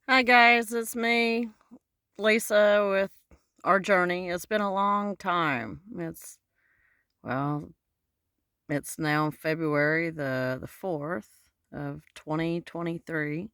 Hi guys, it's me, Lisa, with our journey. It's been a long time. Well, it's now February the 4th of 2023,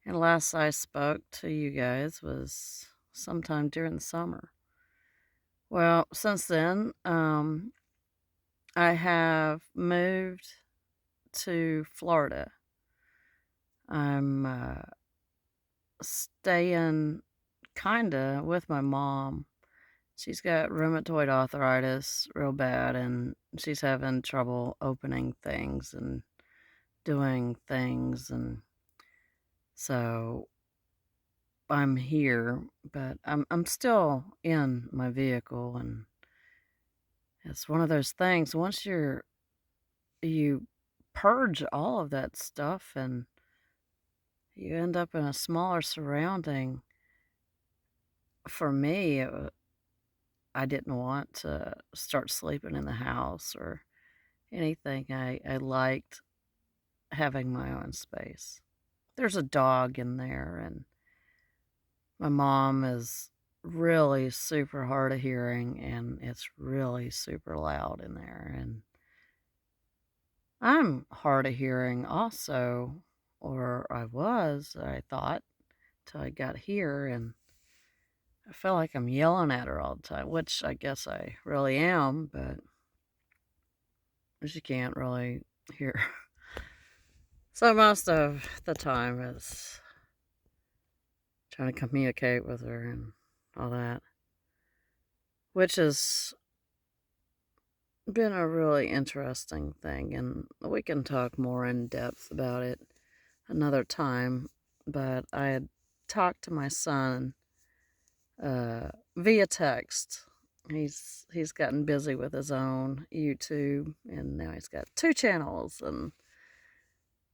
and last I spoke to you guys was sometime during the summer. Well, since then, I have moved to Florida. I'm staying kinda with my mom. She's got rheumatoid arthritis real bad, and she's having trouble opening things and doing things, and so I'm here, but I'm still in my vehicle, and it's one of those things. Once you purge all of that stuff and you end up in a smaller surrounding. For me, I didn't want to start sleeping in the house or anything. I liked having my own space. There's a dog in there, and my mom is really super hard of hearing, and it's really super loud in there. And I'm hard of hearing also, or I was, I thought, till I got here, and I feel like I'm yelling at her all the time, which I guess I really am, but she can't really hear. So most of the time it's trying to communicate with her and all that, which has been a really interesting thing. And we can talk more in depth about it another time. But I had talked to my son via text. He's gotten busy with his own YouTube, and now he's got two channels, and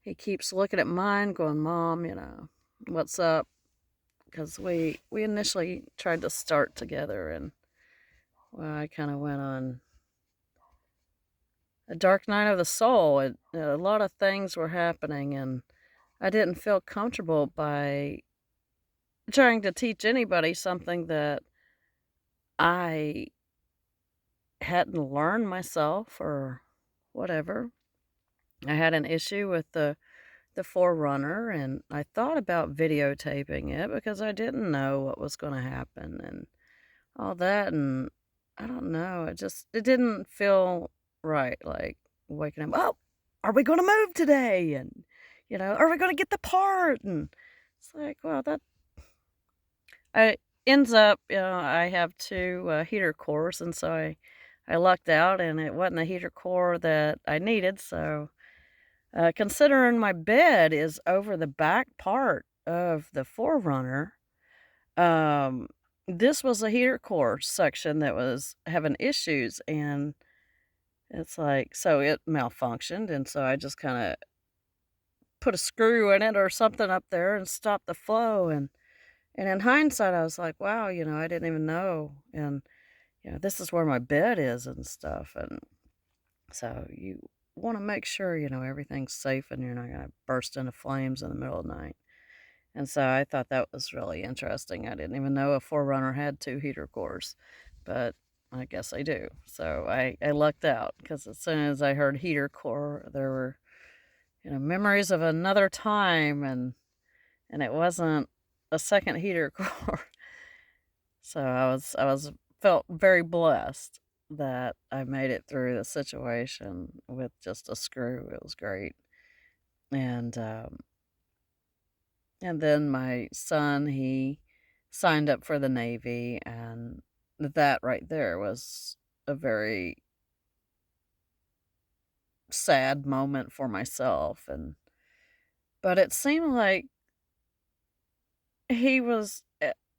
he keeps looking at mine, going, "Mom, what's up?" Because we initially tried to start together, and well, I kind of went on a dark night of the soul. A lot of things were happening, and I didn't feel comfortable by trying to teach anybody something that I hadn't learned myself or whatever. I had an issue with the Forerunner, and I thought about videotaping it because I didn't know what was going to happen and all that. And I don't know, it didn't feel right, like waking up, "Oh, are we gonna move today?" And, "Are we gonna get the part?" And it's like, well, that I ends up, I have 2, heater cores, and so I lucked out, and it wasn't the heater core that I needed. So, considering my bed is over the back part of the Forerunner, um, this was a heater core section that was having issues, and it's like, so it malfunctioned, and so I just kinda put a screw in it or something up there and stopped the flow. And in hindsight, I was like, "Wow, I didn't even know." And, this is where my bed is and stuff. And so you wanna make sure, everything's safe and you're not gonna burst into flames in the middle of the night. And so I thought that was really interesting. I didn't even know a Forerunner had 2 heater cores, but I guess I do. So I lucked out because as soon as I heard heater core, there were, memories of another time, and it wasn't a second heater core. So I was felt very blessed that I made it through the situation with just a screw. It was great. And and then my son, he signed up for the Navy, and that right there was a very sad moment for myself. And but it seemed like he was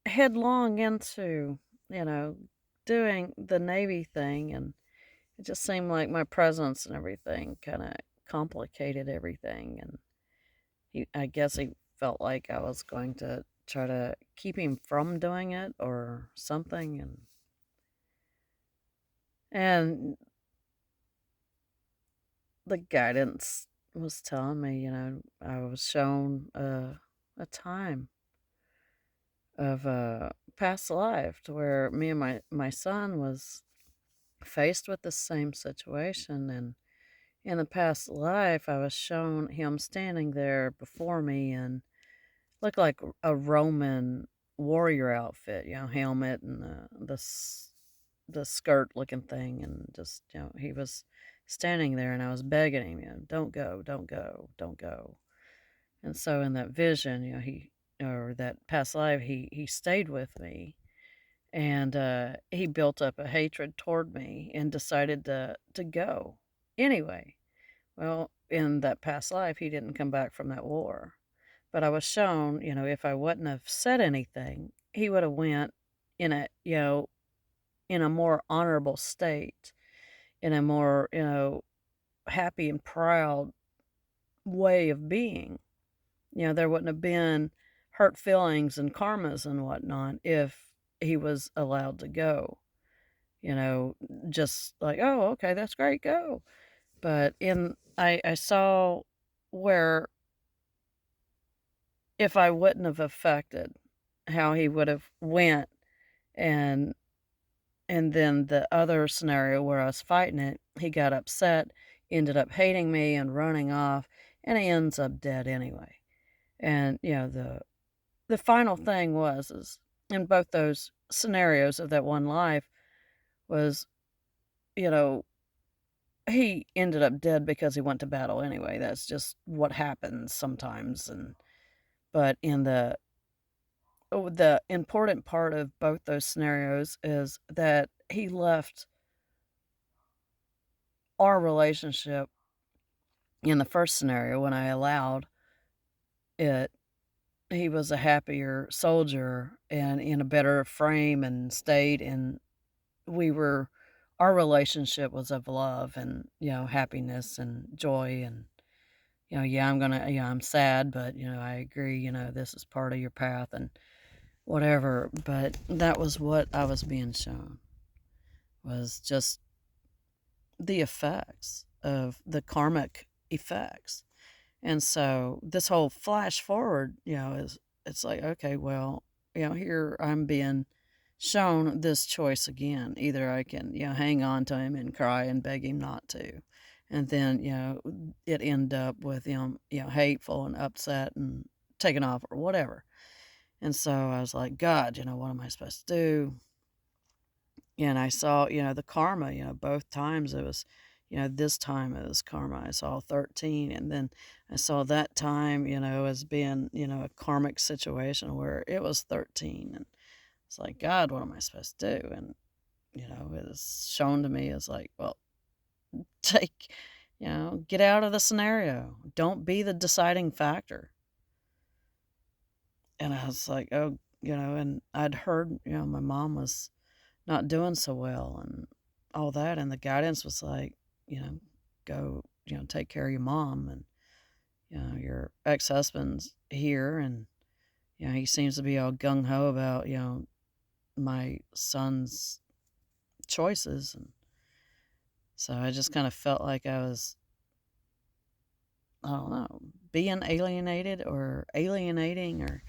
headlong into, you know, doing the Navy thing, and it just seemed like my presence and everything kinda complicated everything. And I guess he felt like I was going to try to keep him from doing it or something. And the guidance was telling me, I was shown a time, of past life, to where me and my son was faced with the same situation. And in the past life, I was shown him standing there before me and looked like a Roman warrior outfit, helmet and the skirt looking thing, and just, he was standing there, and I was begging him, don't go, don't go, don't go. And so in that vision, or that past life, he stayed with me, and he built up a hatred toward me and decided to go anyway. Well, in that past life, he didn't come back from that war. But I was shown, if I wouldn't have said anything, he would have went in a more honorable state, in a more, happy and proud way of being. There wouldn't have been hurt feelings and karmas and whatnot if he was allowed to go. You know, just like, oh, okay, that's great, go. But I saw where if I wouldn't have affected, how he would have went. And and then the other scenario where I was fighting it, he got upset, ended up hating me and running off, and he ends up dead anyway. And the final thing was is in both those scenarios of that one life was, you know, he ended up dead because he went to battle anyway. That's just what happens sometimes. And but in the important part of both those scenarios is that he left our relationship in the first scenario when I allowed it. He was a happier soldier and in a better frame and state, and we were our relationship was of love and, happiness and joy. And, yeah, I'm sad, but, I agree, this is part of your path and whatever. But that was what I was being shown, was just the effects of the karmic effects. And so this whole flash forward, is it's like, okay, well, here I'm being shown this choice again. Either I can, hang on to him and cry and beg him not to. And then, it end up with him, hateful and upset and taken off or whatever. And so I was like, God, what am I supposed to do? And I saw, the karma, both times it was, this time it was karma. I saw 13. And then I saw that time, as being, a karmic situation where it was 13. And it's like, God, what am I supposed to do? And, it was shown to me as like, well, take, get out of the scenario. Don't be the deciding factor. And I was like, oh, and I'd heard, my mom was not doing so well and all that. And the guidance was like, go, take care of your mom. And, your ex husband's here. And, he seems to be all gung ho about, my son's choices. And so I just kind of felt like I was, I don't know, being alienated or alienating, or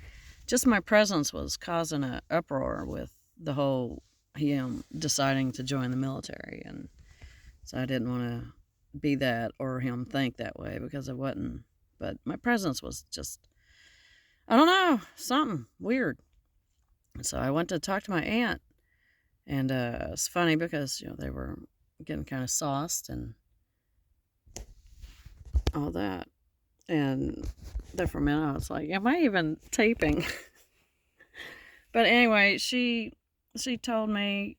just my presence was causing an uproar with the whole him deciding to join the military. And so I didn't want to be that or him think that way, because I wasn't. But my presence was just, I don't know, something weird. So I went to talk to my aunt, and it's funny because, they were getting kind of sauced and all that. And then for a minute I was like, am I even taping? But anyway, she told me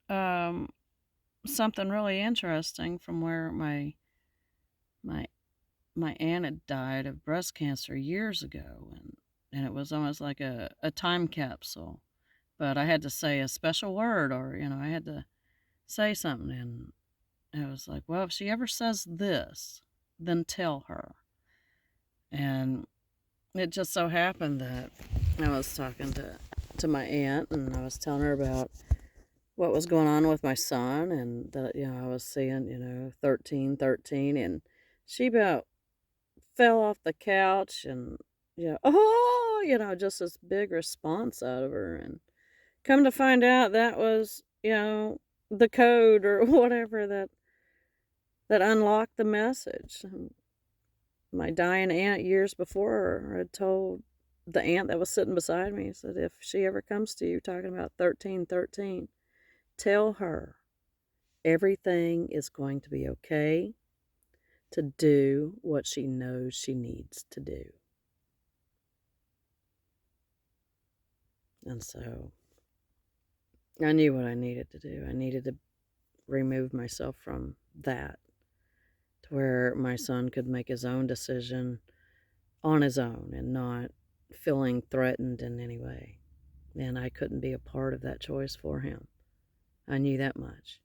something really interesting, from where my my aunt had died of breast cancer years ago, and it was almost like a time capsule. But I had to say a special word, or I had to say something. And I was like, well, if she ever says this, then tell her. And it just so happened that I was talking to my aunt, and I was telling her about what was going on with my son, and that, I was seeing, 13, 13. And she about fell off the couch and, oh, just this big response out of her. And come to find out that was, the code or whatever that unlocked the message. My dying aunt years before had told the aunt that was sitting beside me, said, if she ever comes to you talking about 1313, tell her everything is going to be okay to do what she knows she needs to do. And so I knew what I needed to do. I needed to remove myself from that to where my son could make his own decision on his own and not feeling threatened in any way. And I couldn't be a part of that choice for him. I knew that much.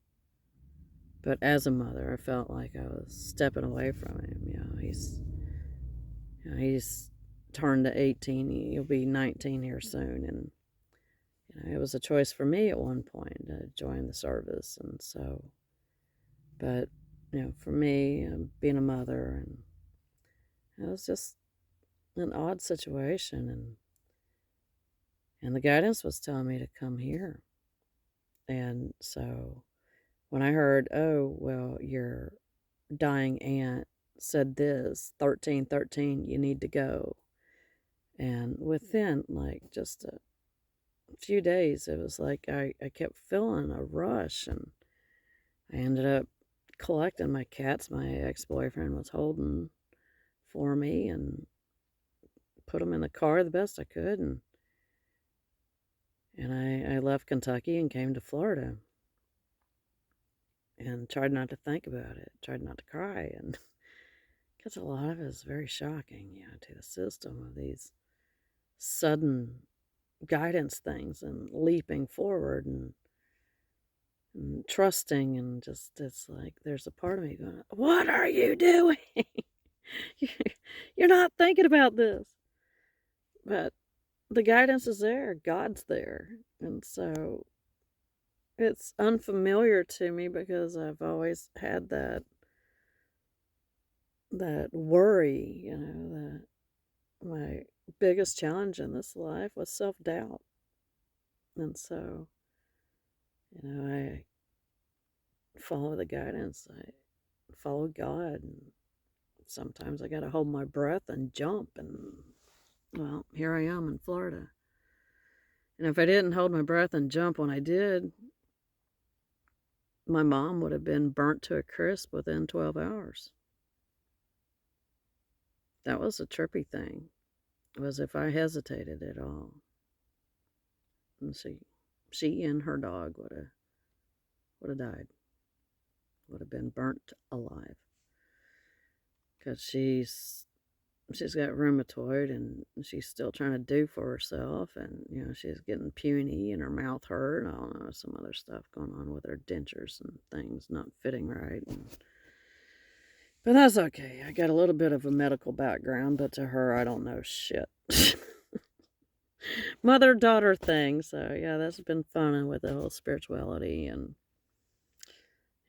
But as a mother, I felt like I was stepping away from him. He's turned to 18. He'll be 19 here soon. And, it was a choice for me at one point to join the service. And so, but, for me, being a mother, and it was just an odd situation. And the guidance was telling me to come here. And so when I heard, oh, well, your dying aunt said this, 1313, you need to go. And within just a few days, it was like I kept feeling a rush, and I ended up collecting my cats my ex-boyfriend was holding for me and put them in the car the best I could. And I left Kentucky and came to Florida and tried not to think about it, tried not to cry. And because a lot of it is very shocking, to the system of these sudden guidance things and leaping forward and trusting. And just, it's like there's a part of me going, what are you doing? You're not thinking about this. But the guidance is there, God's there. And so it's unfamiliar to me because I've always had that worry, that my biggest challenge in this life was self-doubt. And so, I follow the guidance. I follow God. And sometimes I got to hold my breath and jump. And, well, here I am in Florida. And if I didn't hold my breath and jump when I did, my mom would have been burnt to a crisp within 12 hours. That was a trippy thing, was if I hesitated at all. And she and her dog would have died, would have been burnt alive. Because she's got rheumatoid, and she's still trying to do for herself, and she's getting puny and her mouth hurt, and I don't know, some other stuff going on with her dentures and things not fitting right. But that's okay. I got a little bit of a medical background, but to her, I don't know shit. Mother-daughter thing. So yeah, that's been fun with the whole spirituality, and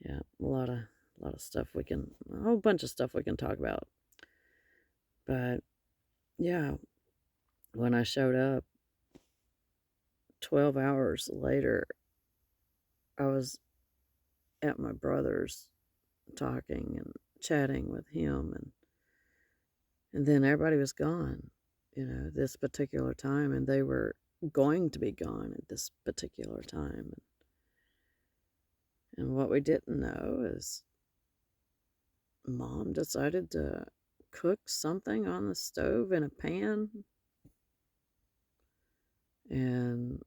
yeah, a lot of stuff a whole bunch of stuff we can talk about. But yeah, when I showed up 12 hours later, I was at my brother's talking and chatting with him, and then everybody was gone, this particular time, and they were going to be gone at this particular time. And what we didn't know is Mom decided to cook something on the stove in a pan, and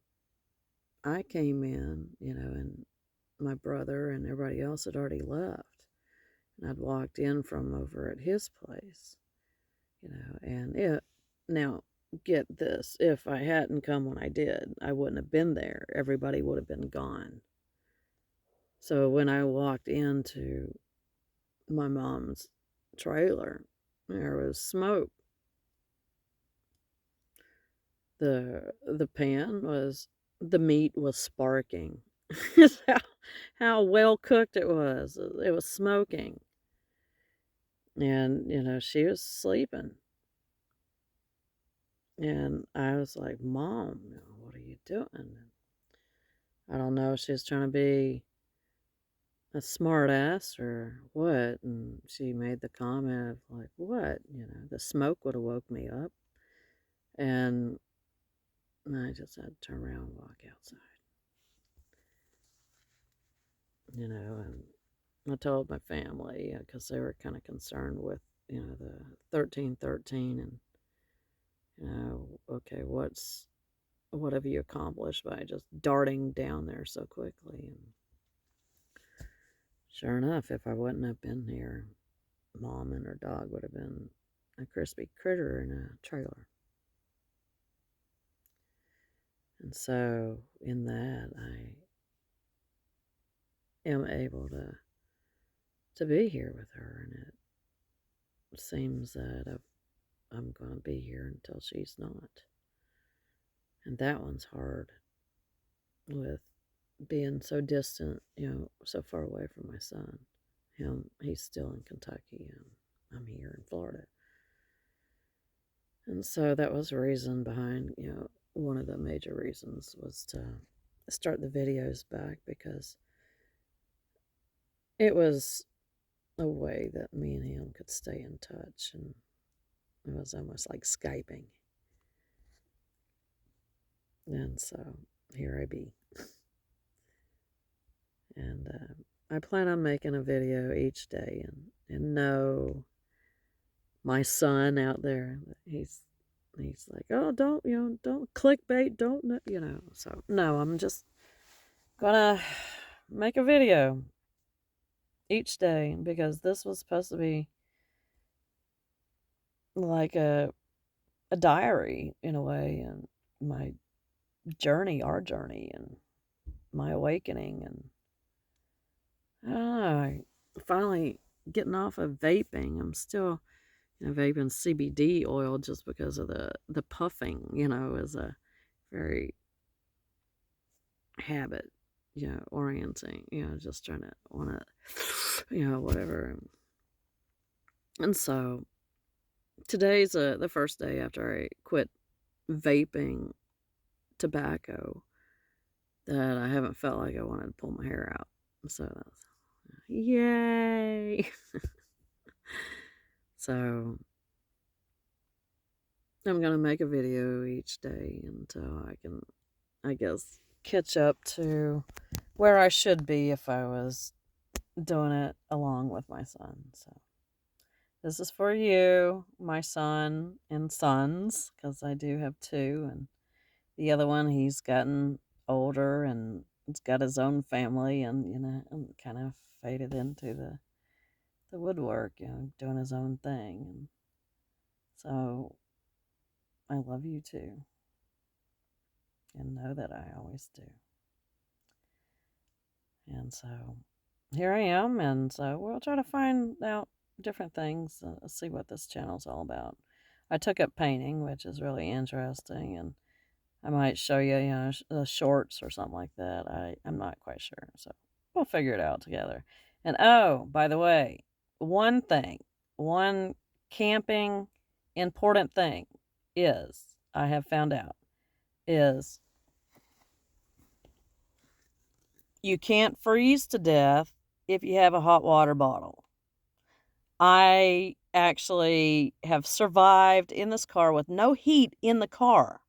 I came in, and my brother and everybody else had already left. And I'd walked in from over at his place, and now get this, if I hadn't come when I did, I wouldn't have been there. Everybody would have been gone. So when I walked into my mom's trailer, there was smoke. The pan was, the meat was sparking. how well cooked it was. It was smoking. And, she was sleeping. And I was like, Mom, what are you doing? And I don't know if she was trying to be a smart ass or what. And she made the comment of like, what? The smoke would have woke me up. And I just had to turn around and walk outside, and I told my family because they were kind of concerned with, the 1313 and, okay, what have you accomplished by just darting down there so quickly? And sure enough, if I wouldn't have been here, Mom and her dog would have been a crispy critter in a trailer. And so, in that, I am able to be here with her, and it seems that I'm going to be here until she's not. And that one's hard with being so distant, so far away from my son. He's still in Kentucky, and I'm here in Florida. And so that was a reason behind, one of the major reasons was to start the videos back, because it was a way that me and him could stay in touch, and it was almost like Skyping. And so here I be. And I plan on making a video each day, and know my son out there, he's like, oh, don't clickbait, don't, so no, I'm just gonna make a video each day, because this was supposed to be like a diary in a way, and my journey, our journey, and my awakening. And I don't know, I finally getting off of vaping. I'm still, vaping CBD oil just because of the puffing, is a very habit, orienting, just trying to want to, whatever. And so today's the first day after I quit vaping tobacco that I haven't felt like I wanted to pull my hair out. So that's, yay. So I'm going to make a video each day until I can, I guess, catch up to where I should be if I was doing it along with my son. So this is for you, my son and sons, because I do have two. And the other one, he's gotten older and he's got his own family, and, and kind of faded into the woodwork, doing his own thing. And so I love you too, and know that I always do. And so here I am, and so we'll try to find out different things, see what this channel's all about. I took up painting, which is really interesting, and I might show you, the shorts or something like that. I'm not quite sure, so we'll figure it out together. And oh, by the way, one camping important thing is, I have found out, is you can't freeze to death if you have a hot water bottle. I actually have survived in this car with no heat in the car.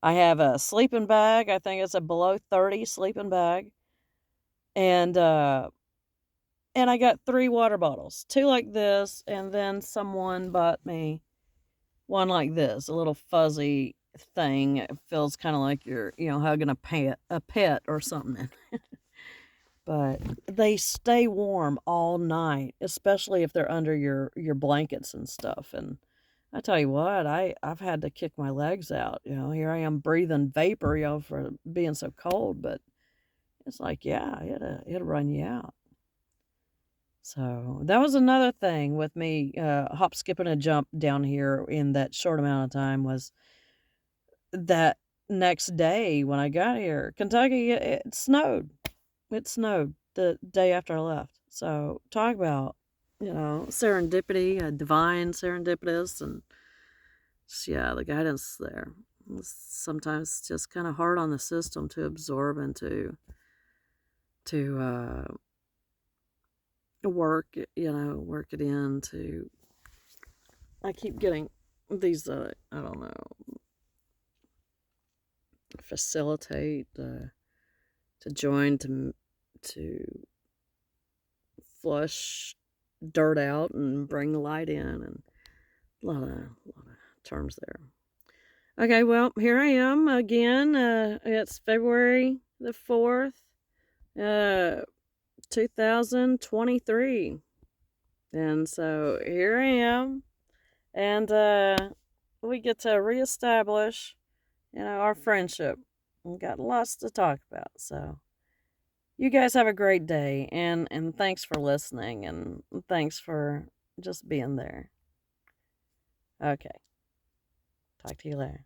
I have a sleeping bag. I think it's a below 30 sleeping bag. And I got 3 water bottles, 2 like this, and then someone bought me one like this, a little fuzzy thing. It feels kind of like you're, hugging a pet or something. But they stay warm all night, especially if they're under your blankets and stuff. And I tell you what, I've had to kick my legs out. Here I am breathing vapor, for being so cold. But it's like, yeah, it'll run you out. So that was another thing with me, hop, skip, and a jump down here in that short amount of time, was that next day when I got here, Kentucky, it snowed. It snowed the day after I left. So talk about, serendipity, divine serendipitous, and yeah, the guidance there. Sometimes it's just kind of hard on the system to absorb and to work, work it in. I keep getting these, I don't know, facilitate, to join, to flush dirt out and bring the light in, and a lot of terms there. Okay, well, here I am again. It's February the 4th, 2023. And so here I am. And we get to reestablish, our friendship. We got lots to talk about. So you guys have a great day, and thanks for listening, and thanks for just being there. Okay. Talk to you later.